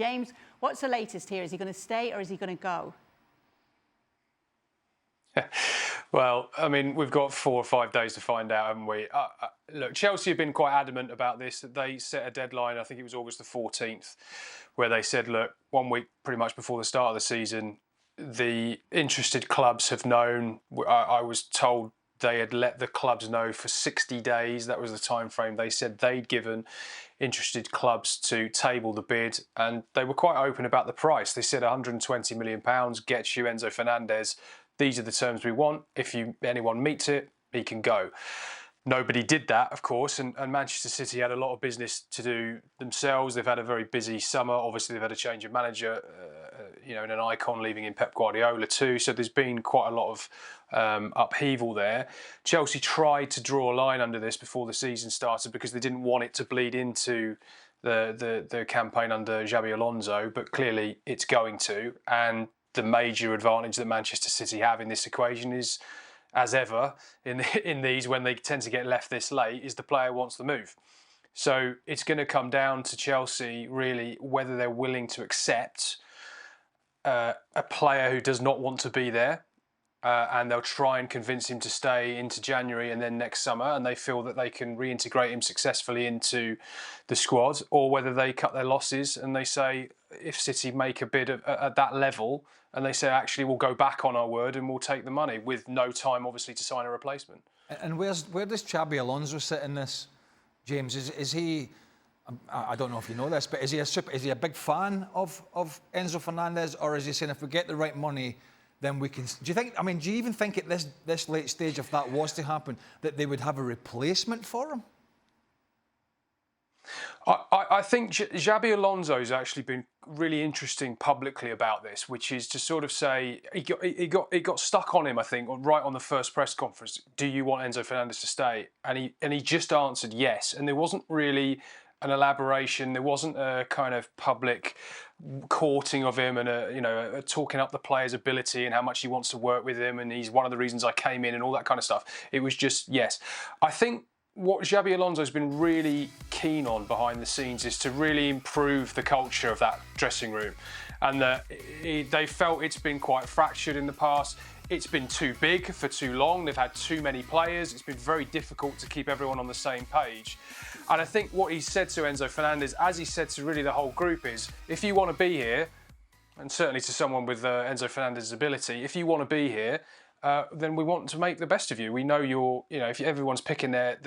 James, what's the latest here? Is he going to stay or is he going to go? Well, I mean, we've got 4 or 5 days to find out, haven't we? Look, Chelsea have been quite adamant about this. They set a deadline, I think it was August the 14th, where they said, look, 1 week pretty much before the start of the season, the interested clubs have known. I was told they had let the clubs know for 60 days. That was the time frame they said they'd given interested clubs to table the bid, and they were quite open about the price. They said £120 million gets you Enzo Fernandez. These are the terms we want. If anyone meets it, he can go. Nobody did that, of course, and Manchester City had a lot of business to do themselves. They've had a very busy summer. Obviously, they've had a change of manager, and an icon leaving in Pep Guardiola too. So there's been quite a lot of upheaval there. Chelsea tried to draw a line under this before the season started because they didn't want it to bleed into the campaign under Xabi Alonso, but clearly it's going to. And the major advantage that Manchester City have in this equation is, as ever, in these, when they tend to get left this late, is the player wants the move. So it's going to come down to Chelsea, really, whether they're willing to accept a player who does not want to be there, and they'll try and convince him to stay into January and then next summer, and they feel that they can reintegrate him successfully into the squad, or whether they cut their losses and they say, if City make a bid at that level, and they say, actually, we'll go back on our word and we'll take the money, with no time, obviously, to sign a replacement. And where does Xabi Alonso sit in this, James? Is he? I don't know if you know this, but is he a big fan of Enzo Fernandez, or is he saying, if we get the right money, then we can? Do you even think at this late stage, if that was to happen, that they would have a replacement for him? I think Xabi Alonso's actually been really interesting publicly about this, which is to sort of say it got stuck on him, I think, right on the first press conference. Do you want Enzo Fernandez to stay? And he just answered yes, and there wasn't really an elaboration. There wasn't a kind of public courting of him and a talking up the player's ability and how much he wants to work with him, and he's one of the reasons I came in and all that kind of stuff. It was just yes. I think what Xabi Alonso's been really keen on behind the scenes is to really improve the culture of that dressing room, and that they felt it's been quite fractured in the past. It's been too big for too long. They've had too many players. It's been very difficult to keep everyone on the same page. And I think what he said to Enzo Fernandez, as he said to really the whole group, is if you want to be here, and certainly to someone with Enzo Fernandez's ability, if you want to be here, then we want to make the best of you. We know if everyone's picking their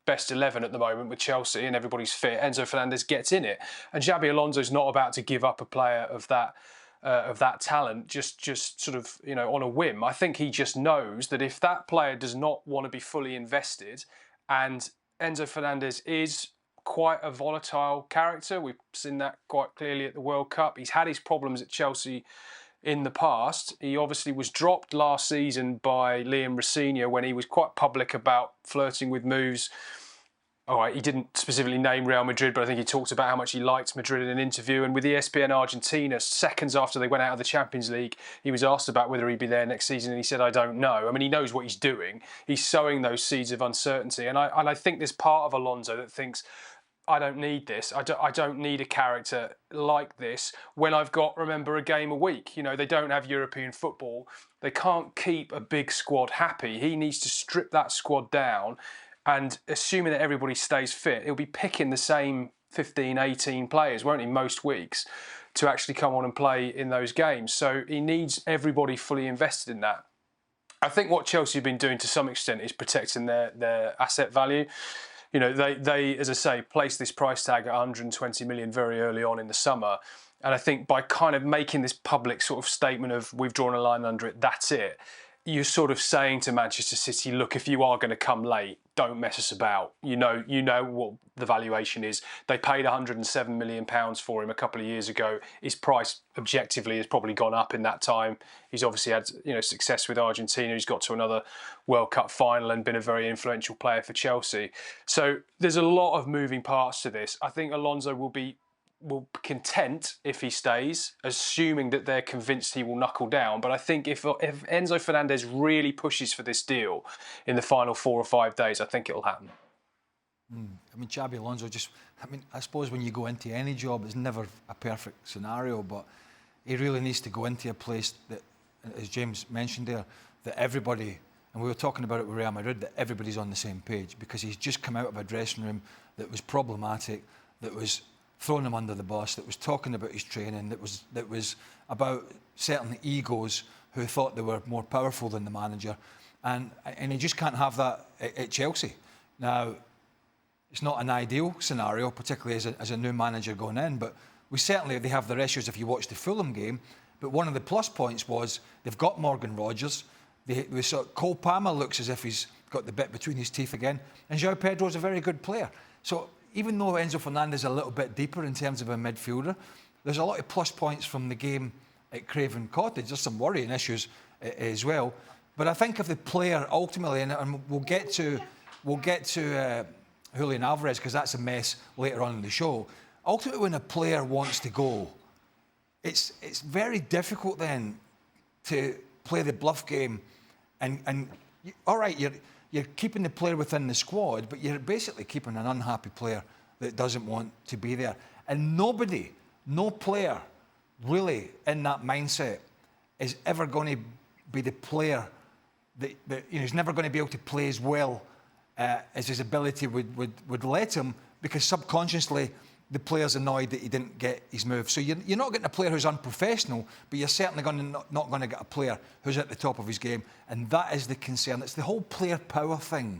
best 11 at the moment with Chelsea and everybody's fit, Enzo Fernandez gets in it. And Xabi Alonso's not about to give up a player of that talent just sort of on a whim. I think he just knows that if that player does not want to be fully invested, and Enzo Fernandez is quite a volatile character, we've seen that quite clearly at the World Cup. He's had his problems at Chelsea in the past. He obviously was dropped last season by Liam Rossini when he was quite public about flirting with moves. All right, he didn't specifically name Real Madrid, but I think he talked about how much he liked Madrid in an interview. And with ESPN Argentina, seconds after they went out of the Champions League, he was asked about whether he'd be there next season, and he said, I don't know. I mean, he knows what he's doing. He's sowing those seeds of uncertainty. And I think there's part of Alonso that thinks, I don't need this. I don't need a character like this when I've got, remember, a game a week. They don't have European football. They can't keep a big squad happy. He needs to strip that squad down, and assuming that everybody stays fit, he'll be picking the same 15, 18 players, won't he, most weeks, to actually come on and play in those games. So he needs everybody fully invested in that. I think what Chelsea have been doing to some extent is protecting their asset value. They, as I say, placed this price tag at 120 million very early on in the summer. And I think by kind of making this public sort of statement of we've drawn a line under it, that's it, you're sort of saying to Manchester City, look, if you are going to come late, don't mess us about. You know what the valuation is. They paid £107 million for him a couple of years ago. His price objectively has probably gone up in that time. He's obviously had success with Argentina. He's got to another World Cup final and been a very influential player for Chelsea. So there's a lot of moving parts to this. I think Alonso will be content if he stays, assuming that they're convinced he will knuckle down. But I think if Enzo Fernandez really pushes for this deal in the final 4 or 5 days, I think it'll happen. I mean, Xabi Alonso I suppose when you go into any job, it's never a perfect scenario, but he really needs to go into a place that, as James mentioned there, that everybody, and we were talking about it with Real Madrid, that everybody's on the same page, because he's just come out of a dressing room that was problematic, that was throwing him under the bus, that was talking about his training, that was about certain egos who thought they were more powerful than the manager, and he just can't have that at Chelsea. Now, it's not an ideal scenario, particularly as a new manager going in, but they have their issues if you watch the Fulham game. But one of the plus points was they've got Morgan Rogers. Cole Palmer looks as if he's got the bit between his teeth again, and João Pedro's a very good player. So even though Enzo Fernandez is a little bit deeper in terms of a midfielder, there's a lot of plus points from the game at Craven Cottage. There's some worrying issues as well. But I think if the player ultimately, and we'll get to Julian Alvarez, because that's a mess later on in the show. Ultimately, when a player wants to go, it's very difficult then to play the bluff game, and all right, you're keeping the player within the squad, but you're basically keeping an unhappy player that doesn't want to be there. And no player really in that mindset is ever going to be the player that he's never going to be able to play as well as his ability would let him, because subconsciously the player's annoyed that he didn't get his move. So you're not getting a player who's unprofessional, but you're certainly not going to get a player who's at the top of his game. And that is the concern. It's the whole player power thing.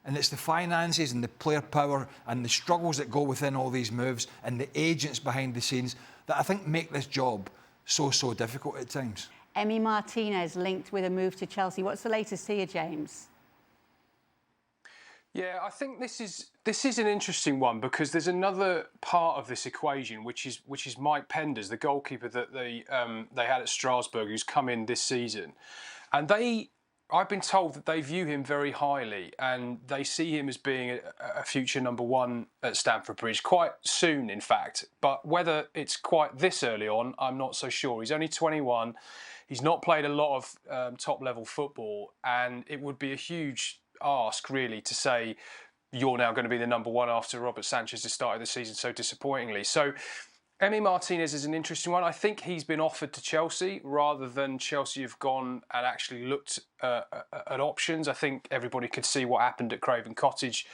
And it's the finances and the player power and the struggles that go within all these moves and the agents behind the scenes that I think make this job so difficult at times. Emi Martinez linked with a move to Chelsea. What's the latest here, James? Yeah, I think this is an interesting one, because there's another part of this equation, which is Mike Penders, the goalkeeper that they had at Strasbourg, who's come in this season, and I've been told that they view him very highly, and they see him as being a future number one at Stamford Bridge quite soon, in fact. But whether it's quite this early on, I'm not so sure. He's only 21. He's not played a lot of top-level football, and it would be a huge ask, really, to say you're now going to be the number one after Robert Sanchez has started the season so disappointingly. So Emi Martinez is an interesting one. I think he's been offered to Chelsea rather than Chelsea have gone and actually looked at options. I think everybody could see what happened at Craven Cottage.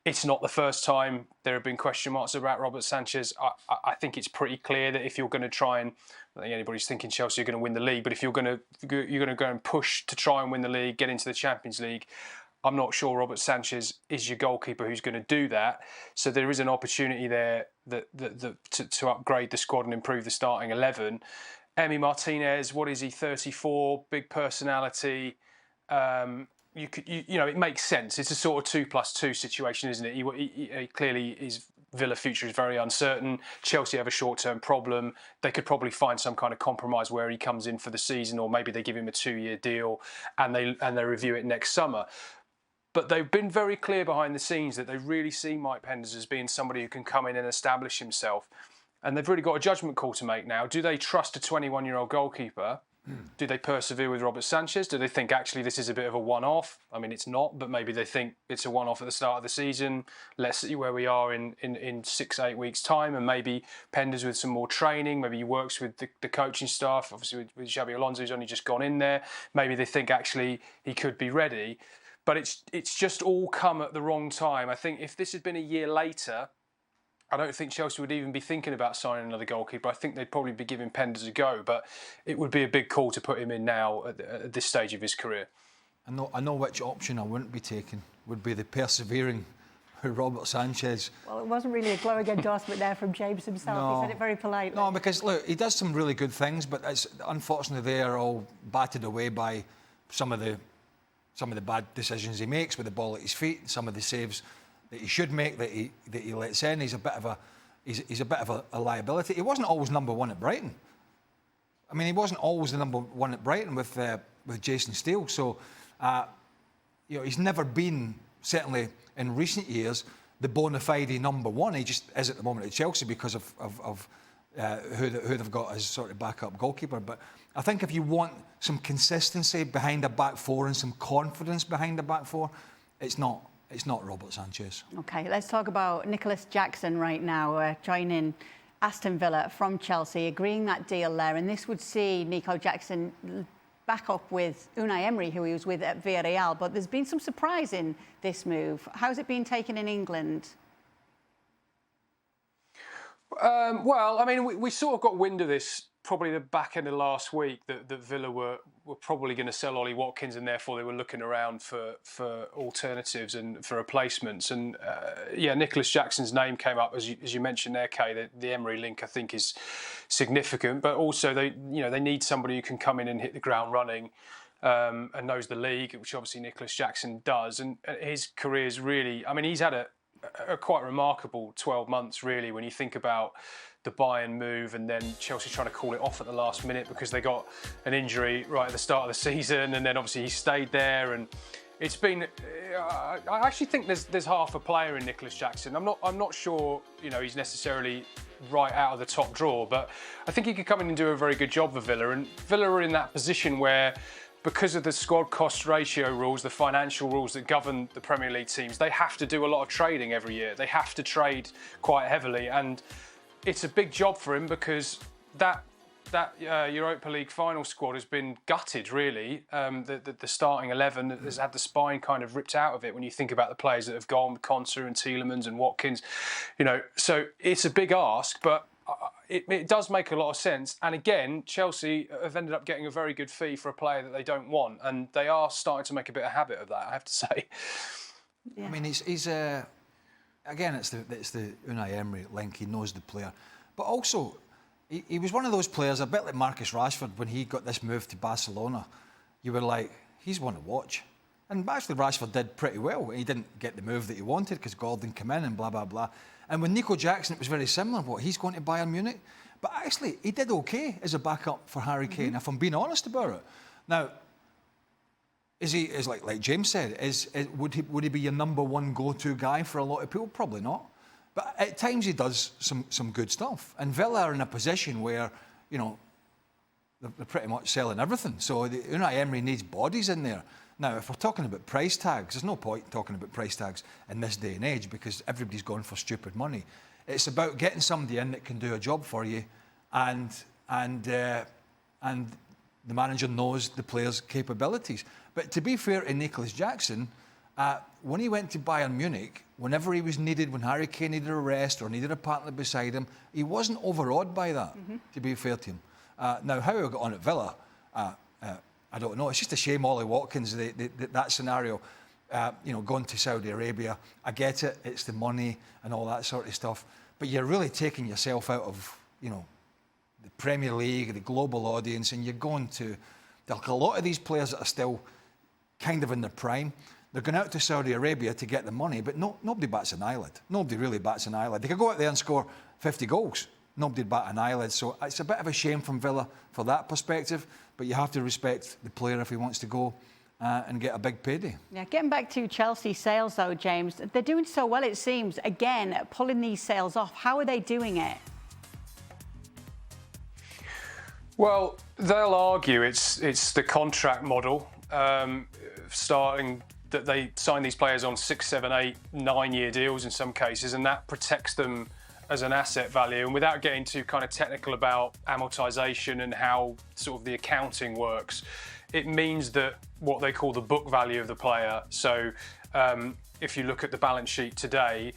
It's not the first time there have been question marks about Robert Sanchez. I think it's pretty clear that if you're going to try and, I don't think anybody's thinking Chelsea are going to win the league, but if you're going to go and push to try and win the league, get into the Champions League, I'm not sure Robert Sanchez is your goalkeeper who's going to do that. So there is an opportunity there to upgrade the squad and improve the starting 11. Emi Martinez, what is he, 34, big personality. It makes sense. It's a sort of 2+2 situation, isn't it? He clearly, his Villa future is very uncertain. Chelsea have a short-term problem. They could probably find some kind of compromise where he comes in for the season, or maybe they give him a 2-year deal and they review it next summer. But they've been very clear behind the scenes that they really see Mike Penders as being somebody who can come in and establish himself. And they've really got a judgment call to make now. Do they trust a 21-year-old goalkeeper? Do they persevere with Robert Sanchez? Do they think actually this is a bit of a one-off? I mean, it's not, but maybe they think it's a one-off at the start of the season. Let's see where we are in 6-8 weeks' time, and maybe Penders with some more training. Maybe he works with the coaching staff, obviously with Xabi Alonso, who's only just gone in there. Maybe they think actually he could be ready. But it's just all come at the wrong time. I think if this had been a year later, I don't think Chelsea would even be thinking about signing another goalkeeper. I think they'd probably be giving Penders a go, but it would be a big call to put him in now at this stage of his career. I know which option I wouldn't be taking. Would be the persevering Robert Sanchez. Well, it wasn't really a glowing endorsement there from James himself. No. He said it very politely. No, because look, he does some really good things, but unfortunately they are all battered away by some of the bad decisions he makes with the ball at his feet, some of the saves that he should make that he lets in. He's a bit of a liability. He wasn't always number one at Brighton. I mean, he wasn't always the number one at Brighton with Jason Steele. So, he's never been, certainly in recent years, the bona fide number one. He just is at the moment at Chelsea because of who they've got as sort of backup goalkeeper. But I think if you want some consistency behind a back four and some confidence behind a back four, it's not It's not Robert Sanchez. OK, let's talk about Nicolas Jackson right now, joining Aston Villa from Chelsea, agreeing that deal there. And this would see Nico Jackson back up with Unai Emery, who he was with at Villarreal. But there's been some surprise in this move. How's it been taken in England? Well, I mean, we sort of got wind of this probably the back end of last week that Villa were probably going to sell Ollie Watkins, and therefore they were looking around for alternatives and for replacements. And yeah, Nicolas Jackson's name came up as you mentioned there, Kay. The Emery link, I think, is significant, but also they need somebody who can come in and hit the ground running. And knows the league, which obviously Nicolas Jackson does, and his career is really, I mean, he's had a quite remarkable 12 months, really, when you think about the Bayern move and then Chelsea trying to call it off at the last minute because they got an injury right at the start of the season, and then obviously he stayed there, and it's been. I actually think there's half a player in Nicolas Jackson. I'm not sure he's necessarily right out of the top drawer, but I think he could come in and do a very good job for Villa, and Villa are in that position where, because of the squad cost ratio rules, the financial rules that govern the Premier League teams, they have to do a lot of trading every year. They have to trade quite heavily, and it's a big job for him because that Europa League final squad has been gutted, really. The starting 11 has had the spine kind of ripped out of it when you think about the players that have gone, Konsa and Tielemans and Watkins. So it's a big ask, but it does make a lot of sense. And again, Chelsea have ended up getting a very good fee for a player that they don't want, and they are starting to make a bit of habit of that, I have to say. Yeah. I mean, he's again, it's the Unai Emery link. He knows the player, but also he was one of those players, a bit like Marcus Rashford when he got this move to Barcelona. You were like, he's one to watch. And actually, Rashford did pretty well. He didn't get the move that he wanted because Gordon came in and blah, blah, blah. And with Nico Jackson, it was very similar. He's going to Bayern Munich? But actually, he did okay as a backup for Harry Kane, if I'm being honest about it. Now, is like James said, would he be your number one go-to guy for a lot of people? Probably not. But at times he does some good stuff. And Villa are in a position where, they're pretty much selling everything. So Unai Emery needs bodies in there. Now, if we're talking about price tags, there's no point talking about price tags in this day and age because everybody's going for stupid money. It's about getting somebody in that can do a job for you, and the manager knows the player's capabilities. But to be fair to Nicolas Jackson, when he went to Bayern Munich, whenever he was needed, when Harry Kane needed a rest or needed a partner beside him, he wasn't overawed by that, to be fair to him. Now, how he got on at Villa, I don't know. It's just a shame Ollie Watkins, that scenario, going to Saudi Arabia. I get it. It's the money and all that sort of stuff. But you're really taking yourself out of, the Premier League, the global audience, and you're going to... Like a lot of these players that are still kind of in their prime, they're going out to Saudi Arabia to get the money, but nobody bats an eyelid. Nobody really bats an eyelid. They could go out there and score 50 goals. Nobody'd bat an eyelid. So it's a bit of a shame from Villa for that perspective, but you have to respect the player if he wants to go and get a big payday. Yeah, getting back to Chelsea sales though, James, they're doing so well, it seems. Again, pulling these sales off. How are they doing it? Well, they'll argue it's the contract model, starting that they sign these players on 6, 7, 8, 9-year deals in some cases, and that protects them as an asset value. And without getting too kind of technical about amortization and how sort of the accounting works, it means that what they call the book value of the player. So if you look at the balance sheet today,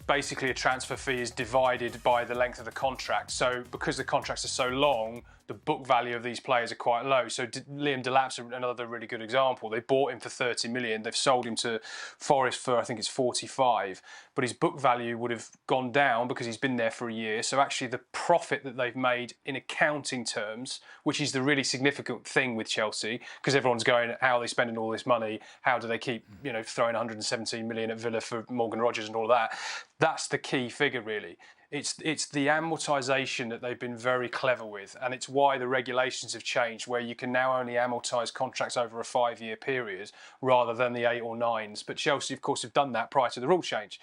basically a transfer fee is divided by the length of the contract. So because the contracts are so long, the book value of these players are quite low. So Liam Delap's another really good example. They bought him for 30 million. They've sold him to Forest for, I think it's 45. But his book value would have gone down because he's been there for a year. So actually the profit that they've made in accounting terms, which is the really significant thing with Chelsea, because everyone's going, how are they spending all this money? How do they keep, throwing 117 million at Villa for Morgan Rogers and all that? That's the key figure, really. It's the amortisation that they've been very clever with, and it's why the regulations have changed, where you can now only amortise contracts over a 5-year period rather than the 8 or 9s. But Chelsea, of course, have done that prior to the rule change,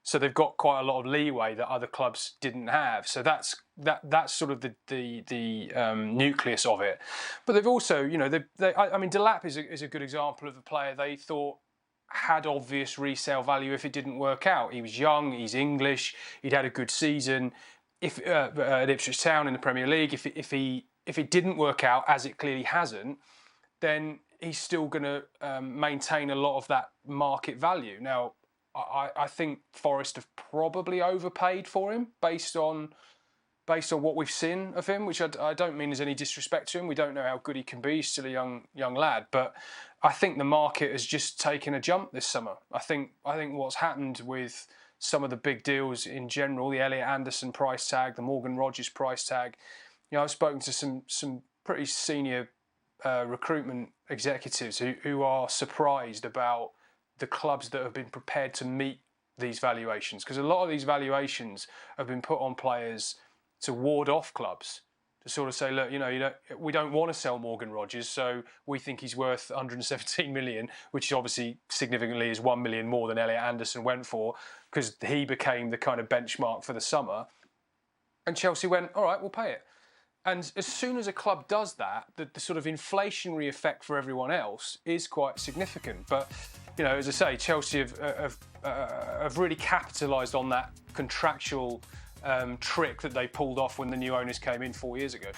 so they've got quite a lot of leeway that other clubs didn't have. So that's sort of the nucleus of it. But they've also, I mean, Delap is a good example of a player they thought had obvious resale value if it didn't work out. He was young, he's English, he'd had a good season. If at Ipswich Town in the Premier League, if it didn't work out, as it clearly hasn't, then he's still going to maintain a lot of that market value. Now, I think Forest have probably overpaid for him based on what we've seen of him, which I don't mean as any disrespect to him. We don't know how good he can be. He's still a young lad, but I think the market has just taken a jump this summer. I think what's happened with some of the big deals in general, the Elliot Anderson price tag, the Morgan Rogers price tag. I've spoken to some pretty senior recruitment executives who are surprised about the clubs that have been prepared to meet these valuations, because a lot of these valuations have been put on players to ward off clubs, to sort of say, look, we don't want to sell Morgan Rogers, so we think he's worth 117 million, which obviously significantly is 1 million more than Elliot Anderson went for, because he became the kind of benchmark for the summer. And Chelsea went, all right, we'll pay it. And as soon as a club does that, the sort of inflationary effect for everyone else is quite significant. But, as I say, Chelsea have really capitalised on that contractual trick that they pulled off when the new owners came in 4 years ago.